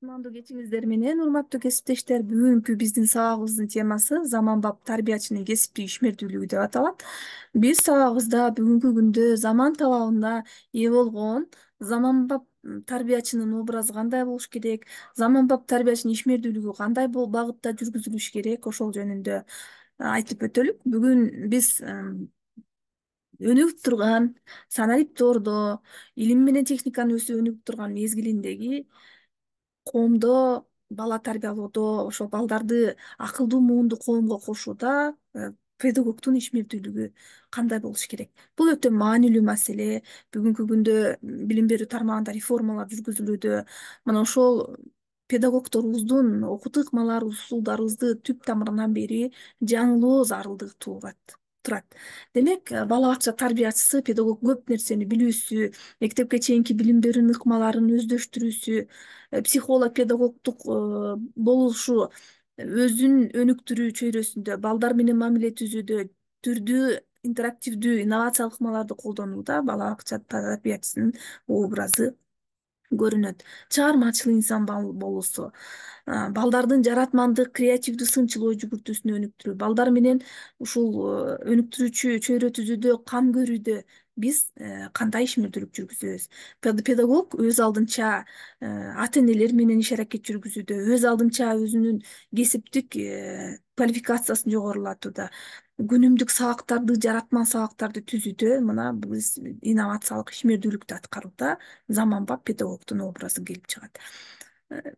Кутмандуу кечиңиздер менен, урматтуу кесиптештер. Бүгүнкү биздин сабагыбыздын темасы заманбап тарбиячынын кесиптик ишмердүүлүгү деп аталат. Биз сабагыбызда бүгүнкү күндө заман талабына ээ болгон заманбап тарбиячынын образы кандай болуш керек, заманбап тарбиячынын ишмердүүлүгү кандай багытта жүргүзүлүш керек, ошол жөнүндө айтып өтөлүк. Бүгүн биз өнүгүп турган санариптоордо илим менен техниканын өсүп өнүгүп турган мезгилиндеги коомдо бала тарбиялоодо, ошол балдарды акылдуу, муунду коомго кошууда педагогдун ишмердүүлүгү кандай болуш керек? Бул өтө маанилүү маселе. Бүгүнкү күндө билим берүү тармагында реформалар жүргүзүлүүдө. Мына ошол педагогдорубуздун окутуу ыкмалары, усулдарыбызды түп тамырынан бери жаңылоо зарылдыгы турат. Демек, бала бакча тарбиячысы педагог көп нерсени билүүсү, мектепке чейинки билим берүүнүн ыкмаларын өздөштүрүүсү, психолог, педагогдук болушу, өзүн өнүктүрүү чөйрөсүндө балдар менен мамиле түзүүдө түрдүү интерактивдүү инновациялык ыкмаларды колдонууда бала бакча тарбиячысынын образы көрүнөт. Чыгармачыл инсан болуусу, балдардын жаратмандык, креативдүү, сынчыл ой жүгүртүүсүн өнүктүрүү, балдар менен ушул өнүктүрүүчү чөйрө түзүүдө, кам көрүүдө биз кандай ишмердүүлүк жүргүзөбүз? Педагог өз алдынча ата энелер менен иш аракет жүргүзүүдө, өз алдынча өзүнүн кесиптик квалификациясын жогорулатууда, күнүмдүк сабактарды, жаратман сабактарды түзүүдө мына биз инновациялык ишмердүүлүктү аткарууда заманбап педагогдун образы келип чыгат.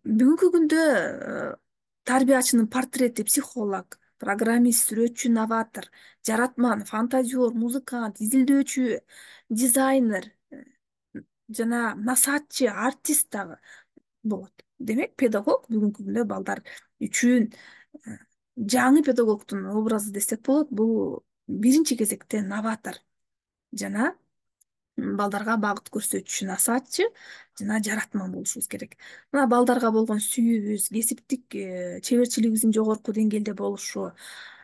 Бүгүнкү күндө тарбиячынын портрети психолог, программист, сүрөтчү, новатор, жаратман, фантазер, музыкант, изилдөөчү, дизайнер жана насаатчы, артист дагы болот. Демек, педагог бүгүнкү күндө балдар үчүн жаңы педагогдун образы десек болот. Бул биринчи кезекте новатор жана балдарга багыт көрсөтүүчү насаатчы жана жаратман болушубуз керек. Мына балдарга болгон сүйүүбүз, кесиптик чеберчилигибиздин жогорку деңгээлде болушу,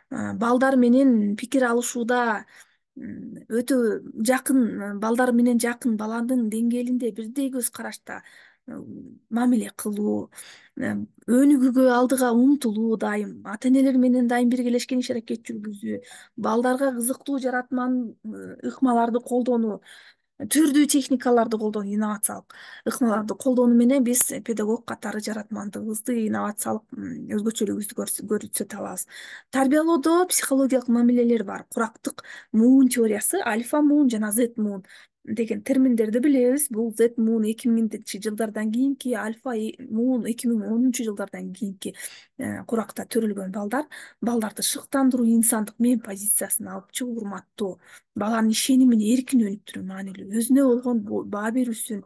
балдар менен пикир алышууда өтө жакын, балдар менен жакын, баланын деңгээлинде бирдей көз карашта мамиле кылуу, өнүгүүгө алдыга умтулуу, дайым ата энелер менен дайым биргелешкен иш аракет жүргүзүү, балдарга кызыктуу жаратман ыкмаларды колдонуу, түрдүү техникаларды колдонуу, инновациялык ыкмаларды колдонуу менен биз педагог катары жаратмандыгыбызды, инновациялык өзгөчөлүгүбүздү көрсөтө алабыз. Тарбиялоодо психологиялык мамилелер бар. Курактык муун теориясы, альфа муун жана Z муун деген терминдерди билебиз. Бул Z муун 2000-чи жылдардан кийинки, альфа муун 2010 жылдардан кийинки куракта төрөлгөн балдарды шыктандыруу, инсандык мен позициясына алып чыгуу, урматтоо, баланын ишенимин эркин өнүктүрүү маанилүү. Өзүнө болгон баа берүүсүн,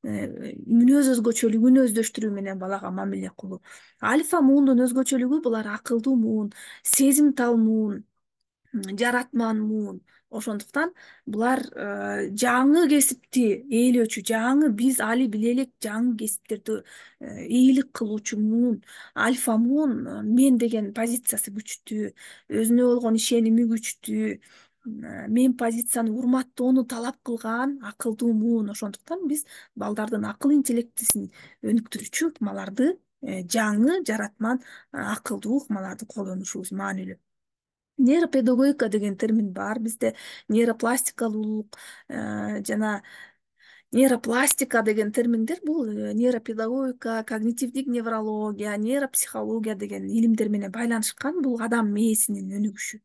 мүнөз өзгөчөлүгүн өздөштүрүү менен балага мамиле кылуу. Альфа муундун өзгөчөлүгү булар акылдуу муун, сезимтал муун, жаратман муун. Ошондуктан булар жаңы кесипти ээлөөчү, жаңы биз али биле элек жаңы кесиптерди ээлик кылуучу муун. Альфа муун мен деген позициясы күчтүү, өзүнө болгон ишеними күчтүү, мен позицияны урматтоону талап кылган акылдуу муун. Ошондуктан биз балдардын акыл интеллектисин өнүктүрүүчү ыкмаларды, жаңы жаратман акылдуу ыкмаларды колдонушубуз маанилүү. Нейропедагогика деген термин бар бизде. Нейропластикалуулук жана нейропластика деген терминдер бул нейропедагогика, когнитивдик неврология, нейропсихология деген илимдер менен байланышкан. Бул адам мээсинин өнүгүшү.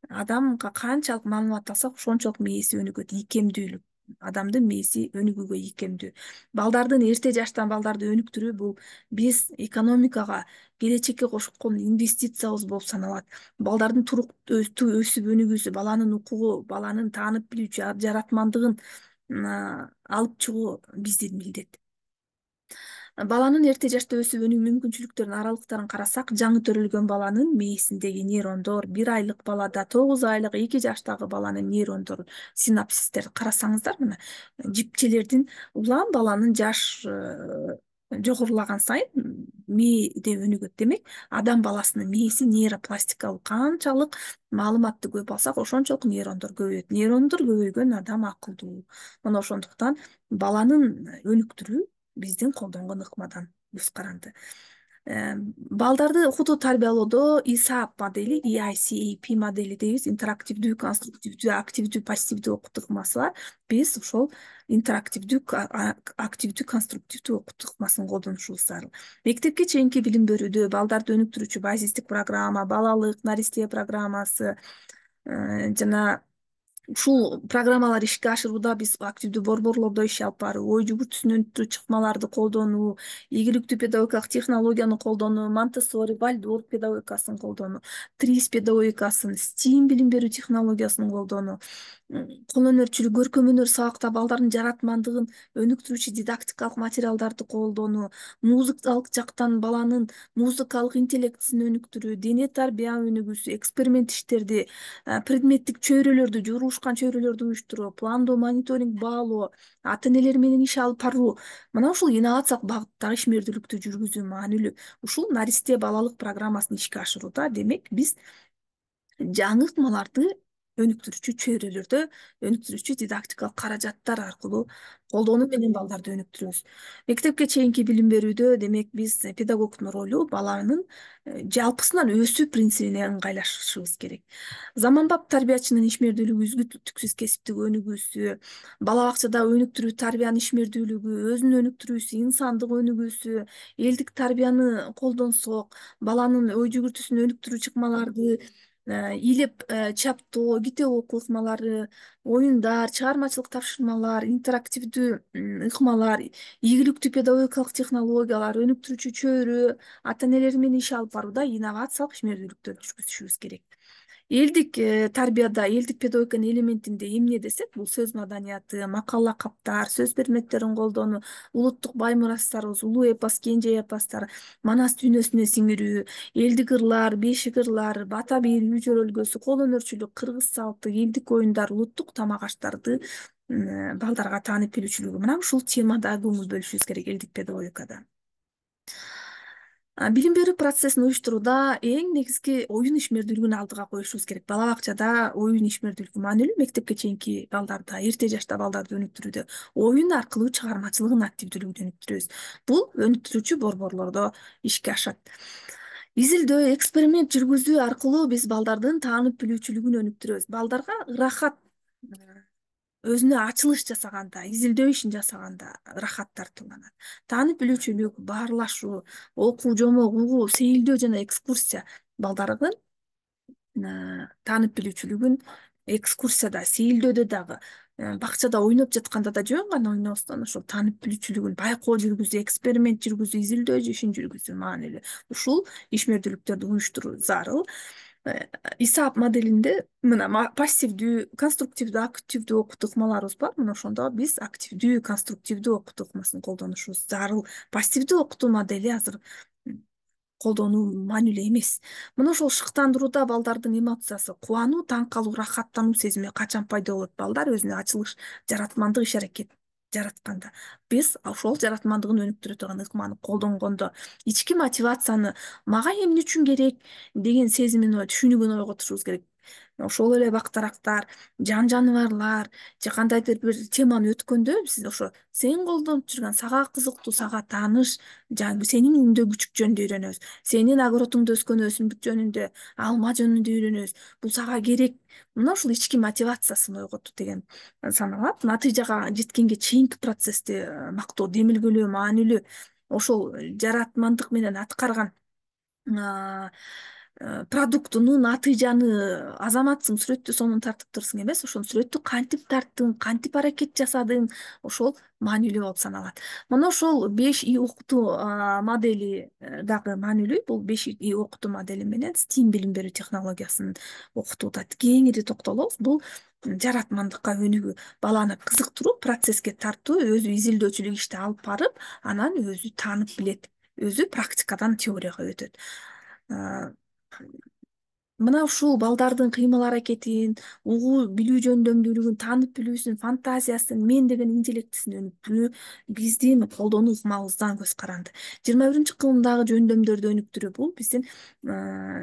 Адамга канчалык маалымат алсак, ошончолук мээси өнүгөт. Ийкемдүүлүк. Адамдын мээси өнүгүүгө ийкемдүү. Балдардын эрте жаштан балдарды өнүктүрүү бул биз экономикага, келечекке кошкон инвестициябыз болуп саналат. Балдардын туруктуу өсүп өнүгүүсү, баланын укугу, баланын таанып билүү, жаратмандыгын алып чыгуу биздин милдет. Баланын эрте жашта өсүп өнүгүү мүмкүнчүлүктөрүнүн аралыктарын карасак, жаңы төрөлгөн баланын мээсиндеги нейрондор, 1 айлык балада, 9 айлык, 2 жаштагы баланын нейрондору, синапсистерди карасаңыздар, мына жипчелердин улам баланын жаш жогорулаган сайын мээ де өнүгөт. Демек, адам баласынын мээси нейропластикалуу. Канчалык маалыматты көп алсак, ошончолук нейрондор көбөйөт. Нейрондор көбөйгөн адам акылдуу. Мына ошондуктан баланын өнүктүрүү биздин колдонгон ыкмадан. көз каранды. Балдарды окутуу тарбиялоодо исаап модели, EICAP модели дейбиз, интерактивдүү, конструктивдүү, активдүү, пассивдүү окутуу ыкмасы бар. Биз ошол интерактивдүү, активдүү, конструктивдүү окутуу ыкмасын колдонушубуз зарыл. Мектепке чейинки билим берүүдө балдарды өнүктүрүүчү базистик программа, балалык, наристе программасы жана ушул программалар ишке ашырууда биз активдүү борборлордо иш алып барып, ой жүгүртүүсүн өнүктүрүү чыкмаларды колдонуу, ийгиликтүү педагогикалык технологияны колдонуу, Монтессори, Вальдорф педагогикасын колдонуу, ТРИС педагогикасын, STEAM билим берүү технологиясын колдонуу, кол өнөрчүлүк, көркөм өнөр сабакта балдардын жаратмандыгын өнүктүрүүчү дидактикалык материалдарды колдонуу, музыкалык жактан баланын музыкалык интеллектисин өнүктүрүү, дене тарбия өнүгүүсү, эксперимент иштерди, предметтик чөйрөлөрдү, жуурушкан чөйрөлөрдү уюштуруу, пландоо, мониторинг, баалоо, ата энелер менен иш алып баруу, мына ушул инновациялык багыттагы ишмердүүлүктү жүргүзүү маанилүү. Ушул наристе балалык программасын ишке ашырууда демек биз жаңы ыкмаларды өнүктүрүүчү чөйрөлөрдө өнүктүрүүчү дидактикалык каражаттар аркылуу колдонуу менен балдарды өнүктүрөбүз. Мектепке чейинки билим берүүдө демек биз педагогдун ролу баланын жалпысынан өсүү принцибине ыңгайлашышыбыз керек. Заманбап тарбиячынын ишмердүүлүгү үзгүлтүксүз кесиптик өнүгүүсү, бала бакчада өнүктүрүү тарбиянын ишмердүүлүгү, өзүн өнүктүрүүсү, инсандык өнүгүүсү, элдик тарбияны колдонсок, баланын ой жүгүртүүсүн өнүктүрүү чыкмаларды илеп чаптоо, китеп окуу ыкмалары, оюндар, чыгармачылык тапшырмалар, интерактивдүү ыкмалар, ийгиликтүү педагогикалык технологиялар, өнүктүрүүчү чөйрө, ата энелер менен иш алып барууда инновациялык ишмердүүлүктөрдү жүргүзүшүбүз керек. Элдик тарбияда, элдик педагогиканын элементинде эмне десек, бул сөз маданияты, макал лакаптар, сөз предметтерин колдонуу, улуттук бай мурастарыбыз, улуу эпос, кенже эпостор, манас дүйнөсүнө сиңирүү, элдик ырлар, бешик ырлар, бата бийир, үй жөрөлгөсү, кол өнөрчүлүк, кыргыз салты, элдик оюндар, улуттук тамак аштарды балдарга таанып билүүчүлүгү. Мына ушул темада көңүл бөлүшүбүз керек элдик педагогикада. Билим берүү процессин уюштурууда эң негизги оюн ишмердүүлүгүн алдыга коюшубуз керек. Бала бакчада оюн ишмердүүлүгү маанилүү, мектепке чейинки балдарда, эрте жашта балдарды өнүктүрүүдө оюн аркылуу чыгармачылыгын активдүүлүгүн өнүктүрөбүз. Бул өнүктүрүүчү борборлордо ишке ашат. Изилдөө, эксперимент жүргүзүү аркылуу биз балдардын таанып билүүчүлүгүн өнүктүрөбүз. Балдарга ырахат, өзүнө ачылыш жасаганда, изилдөө ишин жасаганда ырахат тартууланат. Таанып билүүчүлүк, баарлашуу, окуу, жомок угуу, сейилдөө жана экскурсия балдардын таанып билүүчүлүгүн экскурсияда, сейилдөөдө дагы, бакчада ойноп жатканда да жөн гана ойнобостон ошол таанып билүүчүлүгүн байкоо жүргүзүү, эксперимент жүргүзүү, изилдөө ишин жүргүзүү маанилүү. Ушул ишмердүүлүктөрдү уюштуруу зарыл. ИСААП моделинде мына пассивдүү, конструктивдүү, активдүү окутуу ыкмаларыбыз бар. Мына ошондо биз активдүү, конструктивдүү окутуу ыкмасын колдонушубуз зарыл. Пассивдүү окутуу модели азыр колдонуу маанилүү эмес. Мына ошол шыктандырууда балдардын эмоциясы, кубануу, таң калуу, рахаттануу сезими качан пайда болот? Балдар өзүнө ачылыш, жаратмандык иш аракет жаратканда, биз ошол жаратмандыгын өнүктүрө турган ыкманы колдонгондо, ички мотивацияны, мага эмне үчүн керек деген сезимин, түшүнүгүн ойготушубуз керек. Ошол эле бактарактар, жан жаныбарлар же кандайдыр бир теманы өткөндө сиз ошо сен колдонуп жүргөн, сага кызыктуу, сага тааныш сенин үнүндө күчүк жөнүндө үйрөнөбүз. Сенин огородуңда өскөн өсүмдүк жөнүндө, алма жөнүндө үйрөнөбүз. Бул сага керек. Мына ушул ички мотивациясын ойготуу деген саналат. Натыйжага жеткенге чейинки процессти мактоо, демилгелөө маанилүү. Ошол жаратмандык менен аткарган продуктуну, натыйжаны азаматсың, сүрөттү сонун тартып турсуң эмес, ошол сүрөттү кантип тарттың, кантип аракет жасадың, ошол маанилүү болуп саналат. Мына ошол 5И окутуу модели дагы маанилүү. Бул 5И окутуу модели менен STEAM билим берүү технологиясын окутууда кеңири токтолобуз. Бул жаратмандыкка өнүгүү, баланы кызыктыруу, процесске тартуу, өзү изилдөөчүлүк ишти алып барып, анан өзү таанып билет, өзү практикадан теорияга өтөт. Мына ушул балдардын кыймыл аракетин, угуу билүү жөндөмдүүлүгүн, таанып билүүсүн, фантазиясын, мен деген интеллектисин өнүктүрүү биздин колдонуу ыкмабыздан көз каранды. 21-кылымдагы жөндөмдөрдү өнүктүрүү бул биздин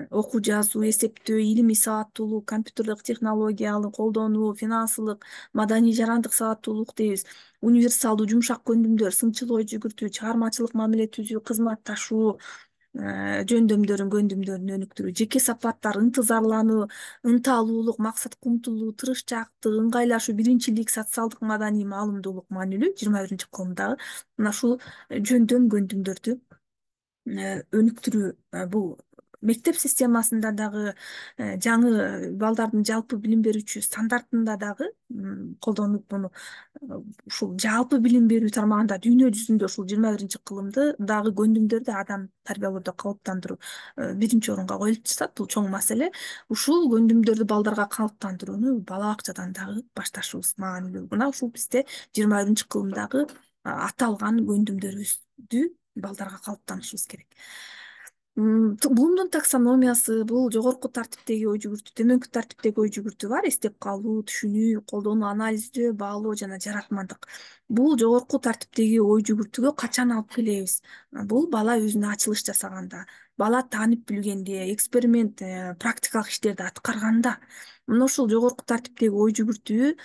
окуу жазуу, эсептөө, илимий сабаттуулук, компьютердик технологиялы колдонуу, финансылык, маданий жарандык сабаттуулук дейбиз. Универсалдуу жумшак көндүмдөр, сынчыл ой жүгүртүү, чыгармачылык мамиле түзүү, кызматташуу көндүмдөрүн өнүктүрүү, жеке сапаттар, ынтызарлануу, ынталуулук, максатка умтулуу, тырышчаактык, ыңгайлашуу, биринчилик, социалдык маданий маалымдуулук маанилүү 21-кылымдагы мына ушул көндүмдөрдү өнүктүрүү. Бул мектеп системасында дагы жаңы балдардын жалпы билим берүүчү стандартында дагы колдонуп муну ушул жалпы билим берүү тармагында дүйнө жүзүндө ушул 21-кылымды дагы көндүмдөрдү адам тарбиялоодо калыптандыруу биринчи орунга коюлуп жатат. Бул чоң маселе. Ушул көндүмдөрдү балдарга калыптандырууну бала бакчадан дагы башташыбыз маанилүү. Мына ушул бизде 21-кылымдагы аталган көндүмдөрүбүздү балдарга калыптанышыбыз керек. Блумдун таксономиясы бул жогорку тартиптеги ой жүгүртүү, төмөнкү тартиптеги ой жүгүртүү бар: эстеп калуу, түшүнүү, колдонуу, анализдөө, баалоо жана жаратмандык. Бул жогорку тартиптеги ой жүгүртүүгө качан алып келебиз? Бул бала өзүнө ачылыш жасаганда, бала таанып билгенде, эксперимент, практикалык иштерди аткарганда. Мына ушул жогорку тартиптеги ой жүгүртүү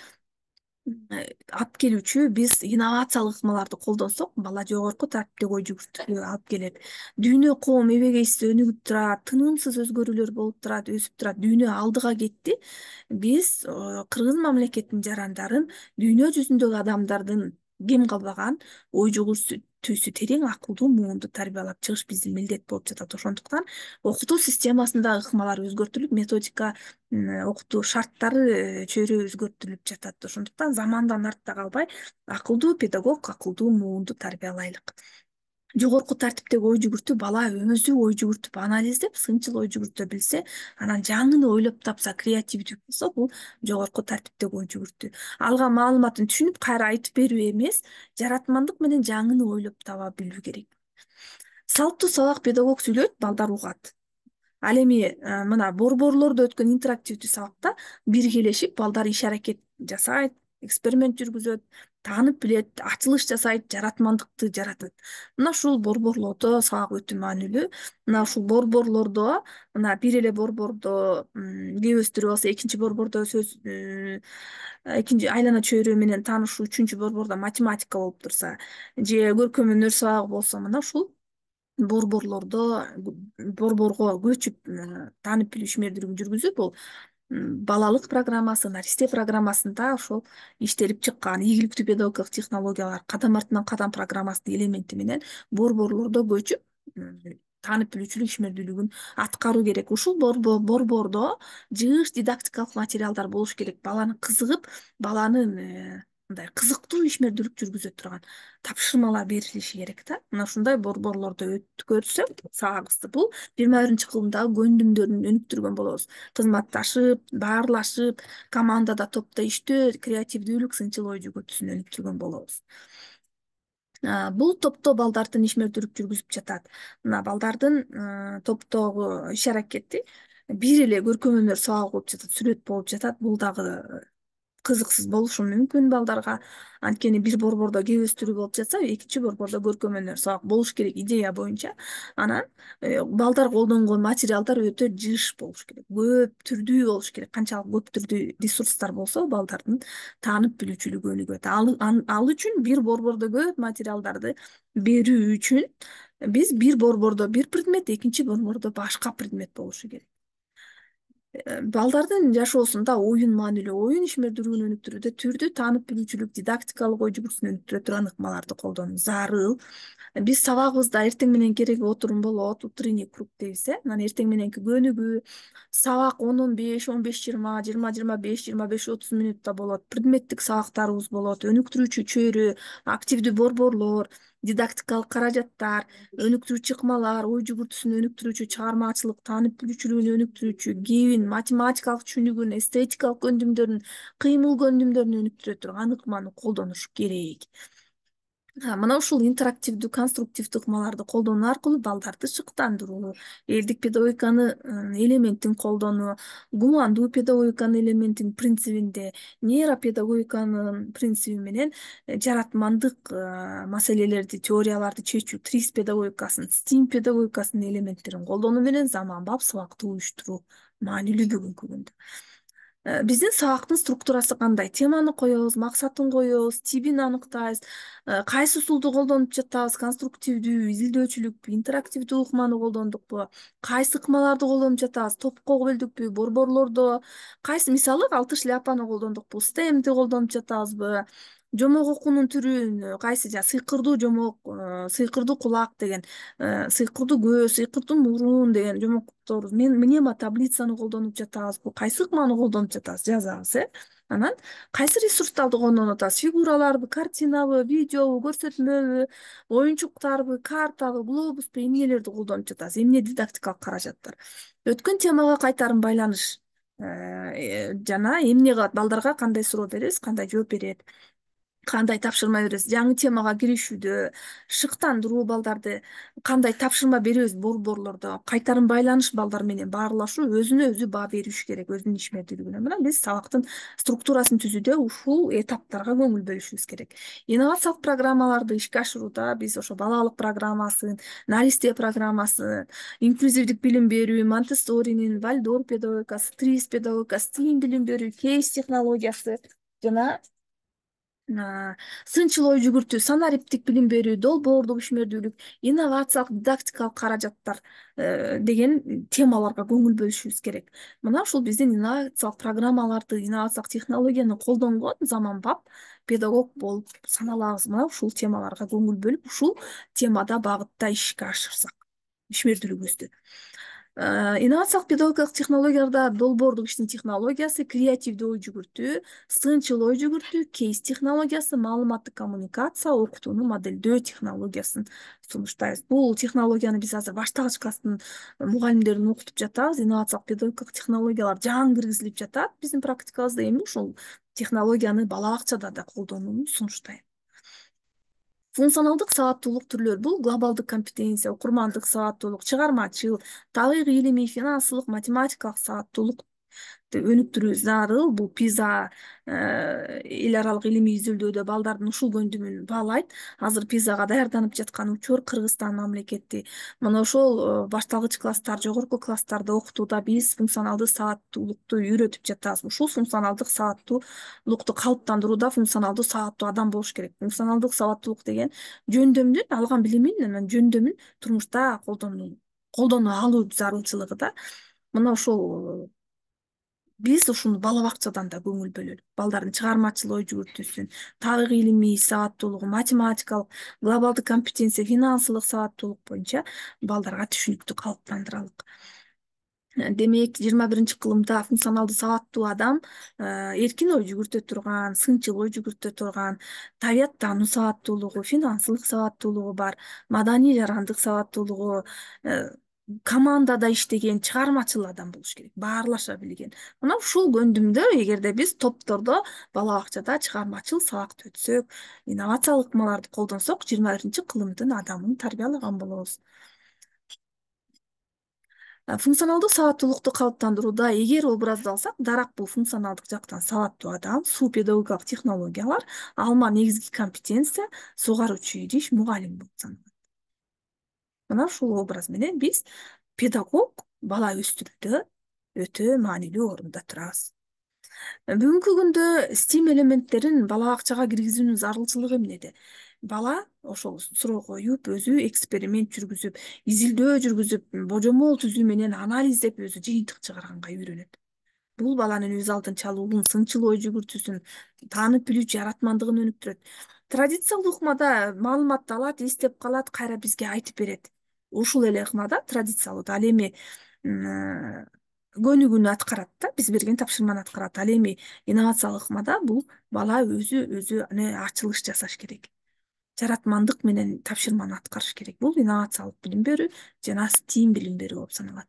алып келүүчү, биз инновациялык ыкмаларды колдонсок, бала жогорку тартиптеги ой жүгүртүүгө алып келет. Дүйнө коом эбегейсиз өнүгүп турат, тынымсыз өзгөрүүлөр болуп турат, өсүп турат. Дүйнө алдыга кетти. Биз кыргыз мамлекетинин жарандарын, дүйнө жүзүндөгү адамдардын кем калбаган ой жүгүртүүсү терең, акылдуу муунду тарбиялап чыгыш биздин милдет болуп жатат. Ошондуктан окутуу системасындагы ыкмалар өзгөртүлүп, методика, окутуу шарттары, чөйрө өзгөртүлүп жатат. Ошондуктан замандан артта калбай, акылдуу педагог, акылдуу муунду тарбиялайлык. Жогорку тартиптеги ой жүгүртүү бала өзү ой жүгүртүп, анализдеп, сынчыл ой жүгүртө билсе, анан жаңыны ойлоп тапса, креативдүү болсо, бул жогорку тартиптеги ой жүгүртүү. Алган маалыматын түшүнүп, кайра айтып берүү эмес, жаратмандык менен жаңыны ойлоп таба билүү керек. Салттуу сабак педагог сүйлөйт, балдар угат. Ал эми мына борборлордо өткөн интерактивдүү сабакта биргелешип балдар иш аракет жасайт, эксперимент жүргүзөт, таанып билет, ачылыш жасайт, жаратмандыкты жаратат. Мына ушул борборлордо сабак өтө маанилүү. Мына ушул борборлордо, мына бир эле борбордо кээ бирөөсү болсо, экинчи борбордо сөз, экинчи айлана чөйрө менен таанышуу, үчүнчү борбордо математика болуп турса, же көркөм өнөр сабагы болсо, мына ушул борборго көчүп таанып билүү ишмердүүлүгүн жүргүзүп, бул балалык программасы, наристе программасында ошол иштелип чыккан ийгиликтүү педагогикалык технологиялар кадам артынан кадам программасынын элементи менен борборлордо көчүп таанып билүүчүлүк ишмердүүлүгүн аткаруу керек. Ушул борбордо жыгыш дидактикалык материалдар болуш керек. Баланы кызыгып, баланын мындай кызыктуу ишмердүүлүк жүргүзө турган тапшырмалар берилиши керек да. Мына ушундай борборлордо өткөрсөк сабагыбызды, бул 21-кылымдагы көндүмдөрүн өнүктүргөн болобуз. Кызматташып, баарлашып, командада, топто иштөө, креативдүүлүк, сынчыл ой жүгүртүүсүн өнүктүргөн болобуз. Бул топто балдардын ишмердүүлүк жүргүзүп жатат. Мына балдардын топтогу иш аракети бир эле көркөм өнөр сабагы болуп жатат, сүрөт болуп жатат. Бул дагы кызыксыз болушу мүмкүн балдарга. Анткени бир борбордо кээ бирөөсү түрү болуп жатса, экинчи борбордо көркөм өнөр сабак болуш керек идея боюнча. Анан балдар колдонгон материалдар өтө жыш болуш керек, көп түрдүү болуш керек. Канчалык көп түрдүү ресурстар болсо, балдардын таанып билүүчүлүгү өнүгөт. Ал үчүн бир борбордо көп материалдарды берүү үчүн биз бир борбордо бир предмет, экинчи борбордо башка предмет болушу керек. Балдардын жашоосунда оюн маанилүү. Оюн ишмердүүлүгүн өнүктүрүүдө түрдүү таанып билүүчүлүк, дидактикалык ой жүгүртүүсүн өнүктүрө турган ыкмаларды колдонуу зарыл. Биз сабагыбызда эртең менен кереги отурум болот, утренний круг дейбиз, анан эртең мененки көнүгүү сабак 10-15, 15-20, 20-25, 25-30 мүнөттө болот. Предметтик сабактарыбыз болот, өнүктүрүүчү чөйрө, активдүү борборлор, дидактикалык каражаттар, өнүктүрүүчү ыкмалар, ой жүгүртүүсүн өнүктүрүүчү, чыгармачылык, таанып билүүчүлүгүн өнүктүрүүчү, кебин, математикалык түшүнүгүн, эстетикалык көндүмдөрүн, кыймыл көндүмдөрүн өнүктүрө турган ыкманы колдонуш керек. Мына ушул интерактивдүү конструктивдүү ыкмаларды колдонуу аркылуу балдарды шыктандыруу, элдик педагогиканы элементин колдонуу, гумандуу педагогиканын элементин принцибинде, нейропедагогиканын принциби менен жаратмандык маселелерди, теорияларды чечүү, триз педагогикасын, стим педагогикасынын элементтерин колдонуу менен заманбап сабакты уюштуруу маанилүү бүгүнкү күндө. Биздин сабактын структурасы кандай? Теманы коебуз, максатын коебуз, тибин аныктайбыз, кайсы усулду колдонуп жатабыз, конструктивдүү, изилдөөчүлүкпү, интерактивдүү ыкманы колдондукпу, кайсы ыкмаларды колдонуп жатабыз, топко бөлдүкпү, борборлордо, кайсы мисалы алты шляпаны колдондукпу, стемди колдонуп жатабызбы, жомок окуунун түрүн кайсы, сыйкырдуу жомок, сыйкырдуу кулак деген, сыйкырдуу көз, сыйкырдуу мурун деген жомокторбуз. Мнемо таблицаны колдонуп жатабызбы, кайсы ыкманы колдонуп жатабыз жазабыз, анан кайсы ресурстарды колдонуп атабыз, фигураларбы, картинабы, видеобу, көрсөтмөбү, оюнчуктарбы, картабы, глобуспу, эмнелерди колдонуп жатабыз, эмне дидактикалык каражаттар. Өткөн темага кайтарым байланыш жана эмне кылат, балдарга кандай суроо беребиз, кандай жооп берет, кандай тапшырма беребиз, жаңы темага киришүүдө шыктандыруу балдарды, кандай тапшырма беребиз борборлордо, кайтарым байланыш балдар менен баарлашуу, өзүнө өзү баа бериши керек, өзүнүн ишмердүүлүгүнө. Мына биз сабактын структурасын түзүүдө ушул этаптарга көңүл бөлүшүбүз керек. Инновациялык программаларды ишке ашырууда биз ошо балалык программасын, наристе программасын, инклюзивдик билим берүү, монтессоринин, вальдор педагогикасы, триз педагогикасы, стим билим берүү, кейс технологиясы жана сынчыл ой жүгүртүү, санариптик билим берүү, долбоордук ишмердүүлүк, инновациялык дидактикалык каражаттар деген темаларга көңүл бөлүшүбүз керек. Мына ушул биздин инновациялык программаларды, инновациялык технологияны колдонгон заманбап педагог болуп саналабыз. Мына ушул темаларга көңүл бөлүп, ушул темада багытта ишке ашырсак ишмердүүлүгүбүздү. Инновациялык педагогикалык технологияларда долбоордук иштин технологиясы, креативдүү ой жүгүртүү, сынчыл ой жүгүртүү, кейс технологиясы, маалыматтык коммуникация, окутууну модельдөө технологиясын сунуштайбыз. Бул технологияны биз азыр башталгыч класстын мугалимдерин окутуп жатабыз. Инновациялык педагогикалык технологиялар жаңы киргизилип жатат биздин практикабызда. Эми ушул технологияны бала бакчада да колдонууну сунуштайм. Функционалдык сабаттуулук түрлөрү бул глобалдык компетенция, окурмандык сабаттуулук, чыгармачыл, табигый илимий, финансылык, математикалык сабаттуулук өнүктүрүү зарыл. Бул пиза эл аралык илимий изилдөөдө балдардын ушул көндүмүн баалайт. Азыр пизага даярданып жаткан учур Кыргызстан мамлекети. Мына ошол башталгыч класстар, жогорку класстарда окутууда биз функционалдуу сабаттуулукту үйрөтүп жатабыз. Ушул функционалдык сабаттуулукту калыптандырууда функционалдуу сабаттуу адам болуш керек. Функционалдык сабаттуулук деген жөндөмдүн, алган билимин анан жөндөмүн турмушта колдоно алуу зарылчылыгы да. Мына ошол биз ушуну бала бакчадан да көңүл бөлөлүк. Балдардын чыгармачыл ой жүгүртүүсүн, табигый илимий сабаттуулугу, математикалык, глобалдык компетенция, финансылык сабаттуулук боюнча балдарга түшүнүктү калыптандыралык. Демек, 21-кылымда функционалдуу сабаттуу адам эркин ой жүгүртө турган, сынчыл ой жүгүртө турган, табияттануу сабаттуулугу, финансылык сабаттуулугу бар, маданий жарандык сабаттуулугу, командада иштеген, чыгармачыл адам болуш керек, баарлаша билген. Мына ушул көндүмдө эгерде биз топтордо бала бакчада чыгармачыл сабакты өтсөк, инновациялык ыкмаларды колдонсок, 21-кылымдын адамын тарбиялаган болобуз. Функционалдуу сабаттуулукту калыптандырууда эгер образды алсак, дарак бул функционалдык жактан сабаттуу адам, суу педагогикалык технологиялар, алма негизги компетенция, сугаруучу идиш, мугалим болуп саналат. Мына ушул образ менен биз педагог бала өстүрүүдө өтө маанилүү орунда турабыз. Бүгүнкү күндө стим элементтерин бала бакчага киргизүүнүн зарылчылыгы эмнеде? Бала ошол суроо коюп, өзү эксперимент жүргүзүп, изилдөө жүргүзүп, божомол түзүү менен анализдеп өзү жыйынтык чыгарганга үйрөнөт. Бул баланын өз алдынча улуун, сынчыл ой жүгүртүүсүн, таанып билүү жаратмандыгын өнүктүрөт. Традициялык ыкмада маалыматты алат, эстеп калат, кайра бизге айтып берет. Ушул эле ыкмада традициялуу ал эми көнүгүүнү аткарат да, биз берген тапшырманы аткарат. Ал эми инновациялык ыкмада бул бала өзү ачылыш жасаш керек. Жаратмандык менен тапшырманы аткарыш керек. Бул инновациялык билим берүү жана стим билим берүү болуп саналат.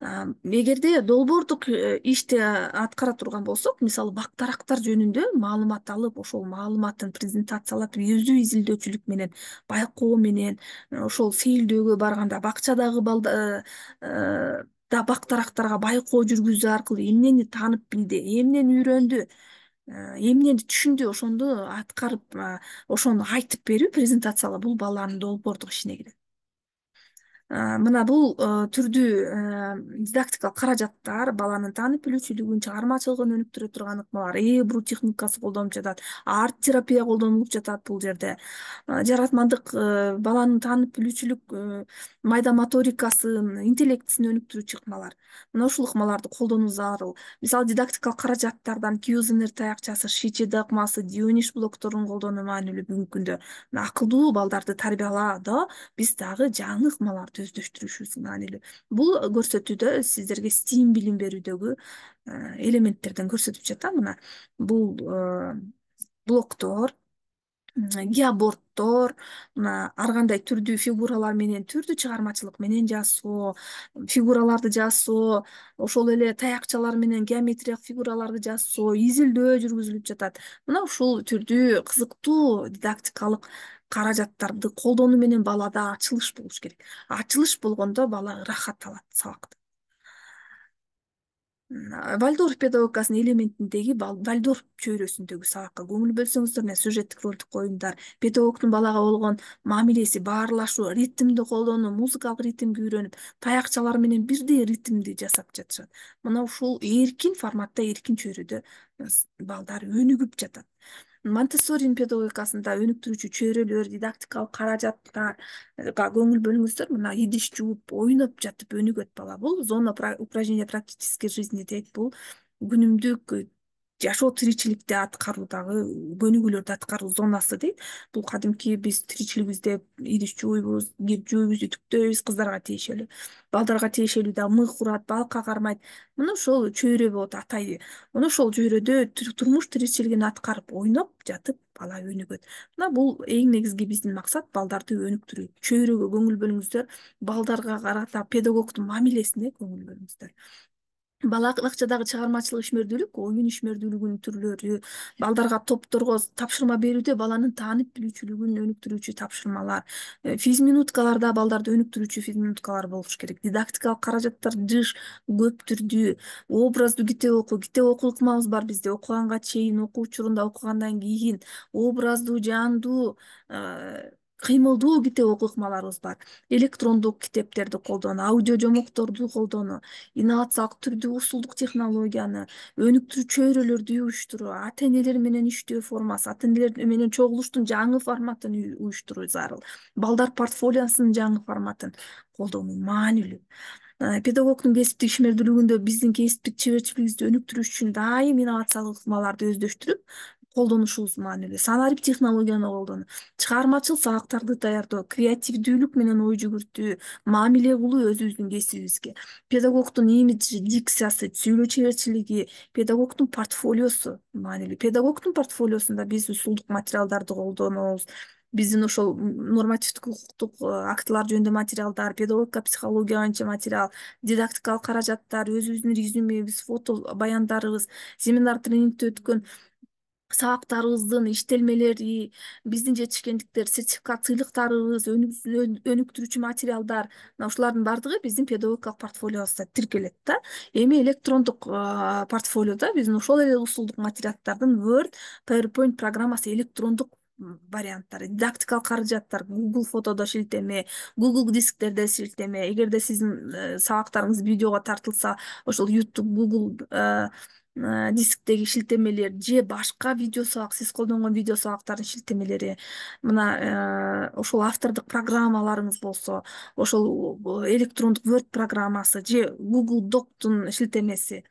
Эгерде долбоордук ишти аткара турган болсок, мисалы бактарактар жөнүндө маалымат алып, ошол маалыматын презентациялатып, өзү изилдөөчүлүк менен, байкоо менен, ошол сейилдөөгө барганда бакчадагы да бактарактарга байкоо жүргүзүү аркылуу эмнени таанып билди, эмнени үйрөндү, эмнени түшүндү, ошондо аткарып, ошону айтып берүү, презентациялоо, бул баланын долбоордук ишине кирет. Мына бул түрдүү дидактикалык каражаттар баланын таанып билүүчүлүгүн, чыгармачылыгын өнүктүрө турган ыкмалар, эбру техникасы колдонулуп жатат, арт терапия колдонулуп жатат бул жерде. Жаратмандык баланын таанып билүүчүлүк, майда моторикасын, интеллектисин өнүктүрүүчү ыкмалар. Мына ушул ыкмаларды колдонуу зарыл. Мисалы дидактикалык каражаттардан Киосенер таякчасы, Шичиде ыкмасы, Диониш блокторун колдонуу маанилүү бүгүнкү күндө. Мына акылдуу балдарды тарбиялоодо биз дагы жаңы ыкмаларды өздөштүрүшүбүз маанилүү. Бул көрсөтүүдө сиздерге STEAM билим берүүдөгү элементтерден көрсөтүп жатам. Мына бул блоктор, геоборддор, мына ар кандай түрдүү фигуралар менен, түрдүү чыгармачылык менен жасоо, фигураларды жасоо, ошол эле таякчалар менен геометриялык фигураларды жасоо, изилдөө жүргүзүлүп жатат. Мына ушул түрдүү кызыктуу дидактикалык каражаттарды колдонуу менен балада ачылыш болуш керек. Ачылыш болгондо бала ырахат алат сабакта. Вальдорф педагогикасынын элементиндеги Вальдорф чөйрөсүндөгү сабакка көңүл бөлсөңүздөр, мына сюжеттик ролдук оюндар, педагогдун балага болгон мамилеси, баарлашуу, ритмди колдонуу, музыкалык ритмге үйрөнүп, таякчалар менен бирдей ритмди жасап жатышат. Мына ушул эркин форматта, эркин чөйрөдө балдар өнүгүп жатат. Монтессоринин педагогикасында өнүктүрүүчү чөйрөлөр, дидактикалык каражаттарга көңүл бөлүңүздөр. Мына идиш жууп, ойноп жатып өнүгөт бала. Бул зона упражнения практической жизни дейт. Бул күнүмдүк жашоо, тиричиликти аткаруудагы көнүгүүлөрдү аткаруу зонасы дейт. Бул кадимки биз тиричилигибизде идиш жууйбуз, кир жууйбуз, үтүктөйбүз, кыздарга тиешелүү. Балдарга тиешелүү да мык урат, балкка кармайт. Мына ошол чөйрө болот атайы. Мына ошол чөйрөдө турмуш тиричилигин аткарып, ойноп жатып бала өнүгөт. Мына бул эң негизги биздин максат балдарды өнүктүрүү. Чөйрөгө көңүл бөлүңүздөр, балдарга карата педагогдун мамилесине көңүл бөлүңүздөр. Бакчадагы чыгармачылык ишмердүүлүк, оюн ишмердүүлүгүнүн түрлөрү, балдарга топторго тапшырма берүүдө баланын таанып билүүчүлүгүн өнүктүрүүчү тапшырмалар, физминуткаларда балдарды өнүктүрүүчү физминуткалар болуш керек. Дидактикалык каражаттар жыш, көп түрдүү, образдуу китеп окуу ыкмабыз бар бизде. Окуганга чейин, окуу учурунда, окугандан кийин образдуу, жандуу, кыймылдуу китеп окуу ыкмаларыбыз бар. Электрондук китептерди колдонуу, аудио жомокторду колдонуу, инновациялык түрдүү усулдук технологияны өнүктүрүү чөйрөлөрдү уюштуруу, ата энелер менен иштөө формасы, ата энелер менен чогулуштун жаңы форматын уюштуруу зарыл. Балдар портфолиосунун жаңы форматын колдонуу маанилүү. Педагогдун кесиптик ишмердүүлүгүндө биздин кесиптик чеберчилигибизди өнүктүрүш үчүн дайым инновациялык ыкмаларды өздөштүрүп колдонушубуз маанилүү. Санарип технологияны колдонуу, чыгармачыл сабактарды даярдоо, креативдүүлүк менен ой жүгүртүү, мамиле кылуу өзүбүздүн кесибибизге. Педагогдун имиджи, дикциясы, сүйлөө чеберчилиги, педагогдун портфолиосу маанилүү. Педагогдун портфолиосунда биз усулдук материалдарды колдонобуз. Биздин ошол нормативдик укуктук актылар жөнүндө материалдар, педагогика, психология боюнча материал, дидактикалык каражаттар, өзүбүздүн резюмебиз, фото баяндарыбыз, семинар тренингде өткөн сабактарыбыздын иштелмелери, биздин жетишкендиктер, сертификат, сыйлыктарыбыз, өнүктүрүүчү материалдар, мына ушулардын баардыгы биздин педагогикалык портфолиобузда тиркелет да. Эми электрондук портфолиодо биздин ошол эле усулдук материалдардын Word, PowerPoint программасы электрондук варианттары, дидактикалык каражаттар, Google фотодо шилтеме, Google дисктерде шилтеме, эгерде сиздин сабактарыңыз видеого тартылса, ошол YouTube, Google дисктеги шилтемелер же башка видео сабак, сиз колдонгон видео сабактардын шилтемелери, мына ошол автордук программаларыңыз болсо, ошол электрондук Word программасы же Google Docтун шилтемеси,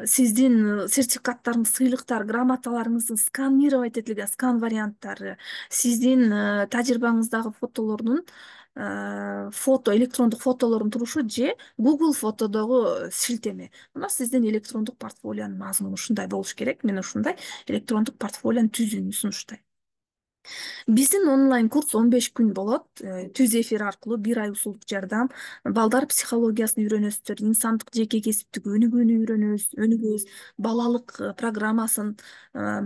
сиздин сертификаттарыңыз, сыйлыктар, грамоталарыңыздын сканировать этилген скан варианттары, сиздин тажрыйбаңыздагы фотолордун фото, электрондук фотолордун турушу же Google фотодогу шилтеме. Мына сиздин электрондук портфолионун мазмуну ушундай болуш керек. Мен ушундай электрондук портфолиону түзүүнү сунуштайм. Биздин онлайн курс 15 күн болот. Түз эфир аркылуу 1 ай усулдук жардам. Балдар психологиясын үйрөнөсүздөр, инсандык жеке кесиптик өнүгүүнү өнүгөбүз, балалык программасын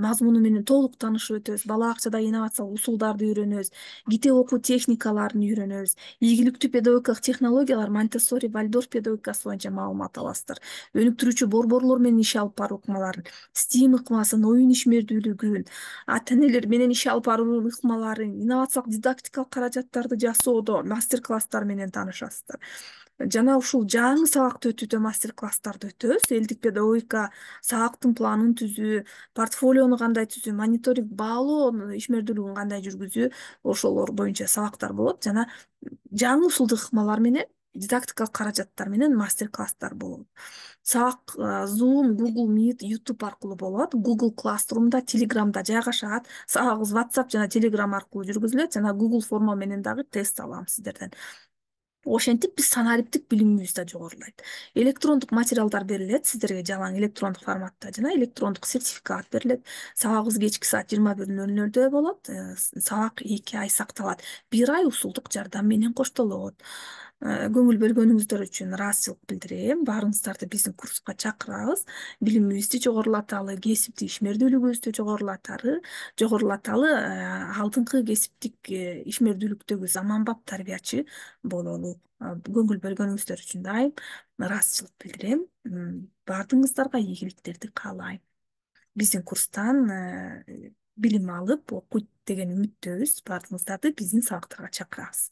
мазмуну менен толук таанышып өтөбүз. Бала акчада инновациялык усулдарды үйрөнөбүз, китеп окуу техникаларын үйрөнөбүз. Ийгиликтүү педагогикалык технологиялар, Монтессори, Вальдорф педагогикасы боюнча маалымат аласыздар. Өнүктүрүүчү борборлор менен иш алып баруу ыкмаларын, STEAM ыкмасын, оюн ишмердүүлүгүн, ата энелер менен иш алып баруу ыкмаларын, инновациялык дидактикалык каражаттарды жасоодо мастер класстар менен таанышасыздар. Жана ушул жаңы сабакты өтүүдө мастер класстарды өтөбүз. Элдик педагогика, сабактын планын түзүү, портфолиону кандай түзүү, мониторинг баалоо ишмердүүлүгүн кандай жүргүзүү, ошолор боюнча сабактар болот. Жана жаңы ушулдук ыкмалар менен дидактикалык каражаттар менен мастер класстар болот. Сабак Zoom, Google Meet, YouTube аркылуу болот. Google Classroom'да, Telegram'да жайгашат. Сабагыбыз WhatsApp жана Telegram аркылуу жүргүзүлөт. Жана Google форма менен дагы тест алам сиздерден. Ошентип биз санариптик билимибиз да жогорулайт. Электрондук материалдар берилет сиздерге жалаң электрондук форматта, жана электрондук сертификат берилет. Сабагыбыз кечки саат 21:00 болот. Сабак 2 ай сакталат. 1 ай усулдук жардам менен коштолот. Көңүл бөлгөнүңүздөр үчүн ыраазычылык билдирем. Баарыңыздарды биздин курска чакырабыз. Билимибизди жогорулаталы, кесиптик ишмердүүлүгүбүздү жогорулаталы, алдыңкы кесиптик ишмердүүлүктөгү заманбап тарбиячы бололу. Көңүл бөлгөнүңүздөр үчүн дайым ыраазычылык билдирем. Баардыгыңыздарга ийгиликтерди каалайм. Биздин курстан билим алып окуйт деген үмүттөбүз. Баардыгыңыздарды биздин сабактарга чакырабыз.